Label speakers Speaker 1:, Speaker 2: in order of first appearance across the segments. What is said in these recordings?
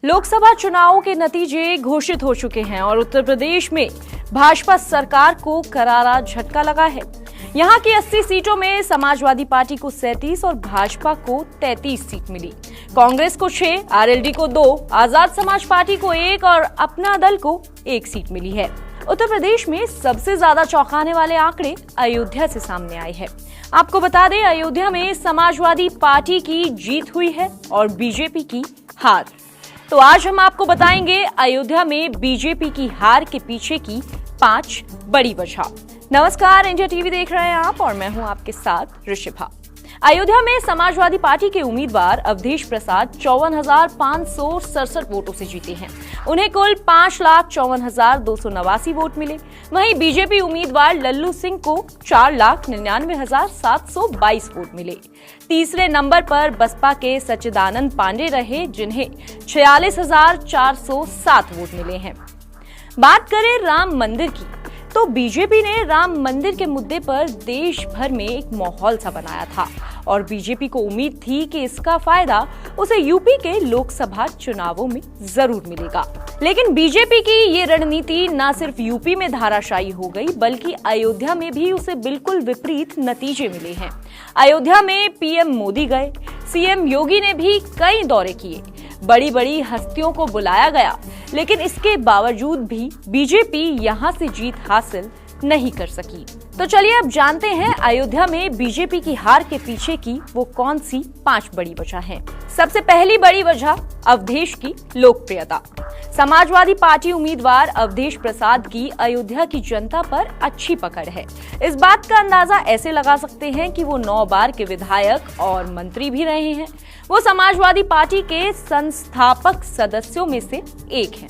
Speaker 1: लोकसभा चुनावों के नतीजे घोषित हो चुके हैं और उत्तर प्रदेश में भाजपा सरकार को करारा झटका लगा है। यहां की 80 सीटों में समाजवादी पार्टी को 37 और भाजपा को 33 सीट मिली। कांग्रेस को 6, आरएलडी को 2, आजाद समाज पार्टी को 1 और अपना दल को 1 सीट मिली है। उत्तर प्रदेश में सबसे ज्यादा चौंकाने वाले आंकड़े अयोध्या से सामने आए हैं। आपको बता दें, अयोध्या में समाजवादी पार्टी की जीत हुई है और बीजेपी की हार। तो आज हम आपको बताएंगे अयोध्या में बीजेपी की हार के पीछे की 5 बड़ी वजह। नमस्कार, इंडिया टीवी देख रहे हैं आप और मैं हूं आपके साथ ऋषिभा। अयोध्या में समाजवादी पार्टी के उम्मीदवार अवधेश प्रसाद 54,567 वोटों से जीते हैं। उन्हें कुल 5,54,289 वोट मिले। वहीं बीजेपी उम्मीदवार लल्लू सिंह को 4,99,722 वोट मिले। तीसरे नंबर पर बसपा के सच्चिदानंद पांडे रहे, जिन्हें 46,407 वोट मिले हैं। बात करें राम मंदिर की, तो बीजेपी ने राम मंदिर के मुद्दे पर देश भर में एक माहौल सा बनाया था और बीजेपी को उम्मीद थी कि इसका फायदा उसे यूपी के लोकसभा चुनावों में जरूर मिलेगा। लेकिन बीजेपी की ये रणनीति न सिर्फ यूपी में धाराशायी हो गई, बल्कि अयोध्या में भी उसे बिल्कुल विपरीत नतीजे मिले हैं। अयोध्या में पीएम मोदी गए, सीएम योगी ने भी कई दौरे किए, बड़ी बड़ी हस्तियों को बुलाया गया, लेकिन इसके बावजूद भी बीजेपी यहां से जीत हासिल नहीं कर सकी। तो चलिए अब जानते हैं अयोध्या में बीजेपी की हार के पीछे की वो कौन सी 5 बड़ी वजह हैं। सबसे पहली बड़ी वजह अवधेश की लोकप्रियता। समाजवादी पार्टी उम्मीदवार अवधेश प्रसाद की अयोध्या की जनता पर अच्छी पकड़ है। इस बात का अंदाजा ऐसे लगा सकते हैं कि वो 9 बार के विधायक और मंत्री भी रहे हैं। वो समाजवादी पार्टी के संस्थापक सदस्यों में से एक हैं।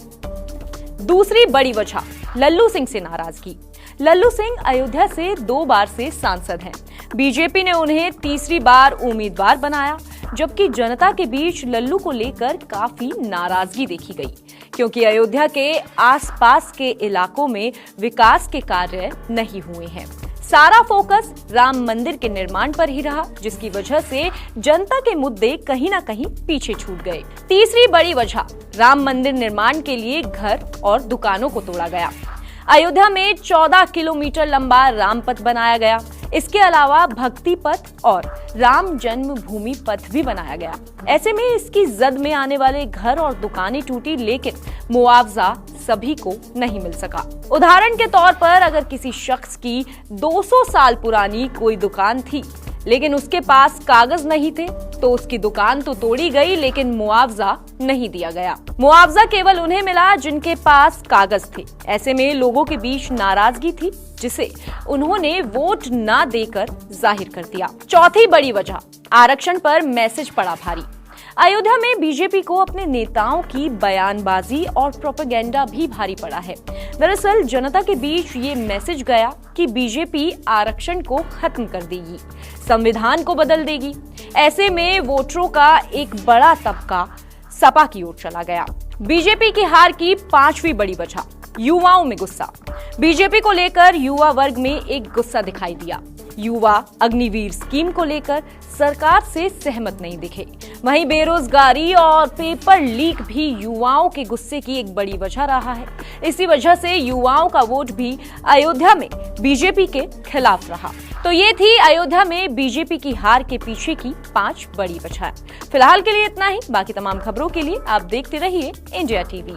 Speaker 1: दूसरी बड़ी वजह लल्लू सिंह से नाराजगी। लल्लू सिंह अयोध्या से 2 बार से सांसद हैं। बीजेपी ने उन्हें तीसरी बार उम्मीदवार बनाया, जबकि जनता के बीच लल्लू को लेकर काफी नाराजगी देखी गई, क्योंकि अयोध्या के आसपास के इलाकों में विकास के कार्य नहीं हुए हैं। सारा फोकस राम मंदिर के निर्माण पर ही रहा, जिसकी वजह से जनता के मुद्दे कहीं ना कहीं पीछे छूट गए। तीसरी बड़ी वजह राम मंदिर निर्माण के लिए घर और दुकानों को तोड़ा गया। अयोध्या में 14 किलोमीटर लंबा राम पथ बनाया गया। इसके अलावा भक्ति पथ और राम जन्मभूमि पथ भी बनाया गया। ऐसे में इसकी जद में आने वाले घर और दुकानें टूटी, लेकिन मुआवजा सभी को नहीं मिल सका। उदाहरण के तौर पर अगर किसी शख्स की 200 साल पुरानी कोई दुकान थी, लेकिन उसके पास कागज नहीं थे, तो उसकी दुकान तो तोड़ी गई, लेकिन मुआवजा नहीं दिया गया। मुआवजा केवल उन्हें मिला जिनके पास कागज थे। ऐसे में लोगों के बीच नाराजगी थी, जिसे उन्होंने वोट ना देकर जाहिर कर दिया। चौथी बड़ी वजह आरक्षण पर मैसेज पड़ा भारी। अयोध्या में बीजेपी को अपने नेताओं की बयानबाजी और प्रोपेगेंडा भी भारी पड़ा है। दरअसल जनता के बीच ये मैसेज गया कि बीजेपी आरक्षण को खत्म कर देगी, संविधान को बदल देगी। ऐसे में वोटरों का एक बड़ा तबका सपा की ओर चला गया। बीजेपी की हार की 5वीं बड़ी वजह युवाओं में गुस्सा। बीजेपी को लेकर युवा वर्ग में एक गुस्सा दिखाई दिया। युवा अग्निवीर स्कीम को लेकर सरकार से सहमत नहीं दिखे। वहीं बेरोजगारी और पेपर लीक भी युवाओं के गुस्से की एक बड़ी वजह रहा है। इसी वजह से युवाओं का वोट भी अयोध्या में बीजेपी के खिलाफ रहा। तो ये थी अयोध्या में बीजेपी की हार के पीछे की 5 बड़ी वजह। फिलहाल के लिए इतना ही। बाकी तमाम खबरों के लिए आप देखते रहिए इंडिया टीवी।